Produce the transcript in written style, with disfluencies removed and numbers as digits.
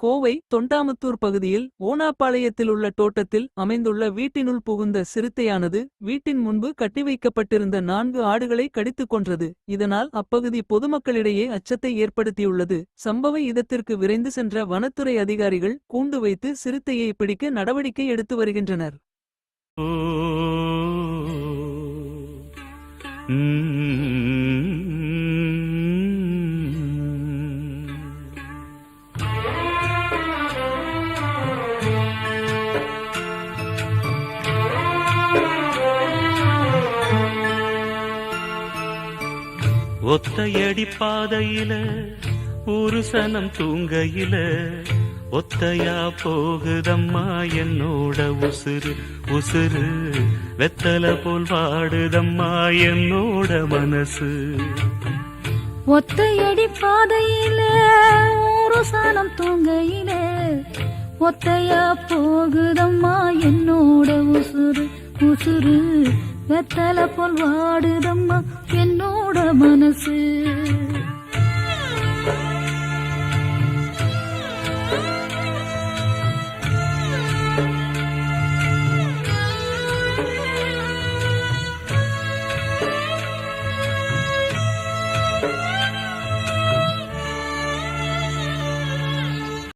கோவை தொண்டாமுத்தூர் பகுதியில் ஓனாப்பாளையத்தில் உள்ள தோட்டத்தில் அமைந்துள்ள வீட்டினுள் புகுந்த சிறுத்தையானது வீட்டின் முன்பு கட்டிவைக்கப்பட்டிருந்த 4 ஆடுகளை கடித்துக் கொன்றது. இதனால் அப்பகுதி பொதுமக்களிடையே அச்சத்தை ஏற்படுத்தியுள்ளது. சம்பவ இடத்திற்கு விரைந்து சென்ற வனத்துறை அதிகாரிகள் கூண்டு வைத்து சிறுத்தையை பிடிக்க நடவடிக்கை எடுத்து வருகின்றனர். ஒத்தையடி பாதையில ஒரு சனம் தூங்கையில ஒத்தையா போகுதம்மா என்னோட உசுறு உசுறு வெத்தல போல் வாடுதம்மா என்னோட மனசு. ஒத்தையடி பாதையில ஒரு சனம் தூங்கையில ஒத்தையா போகுதம்மா என்னோட உசுறு உசுறு வெத்தல போல் வாடுதம்மா என்னோட மனசு.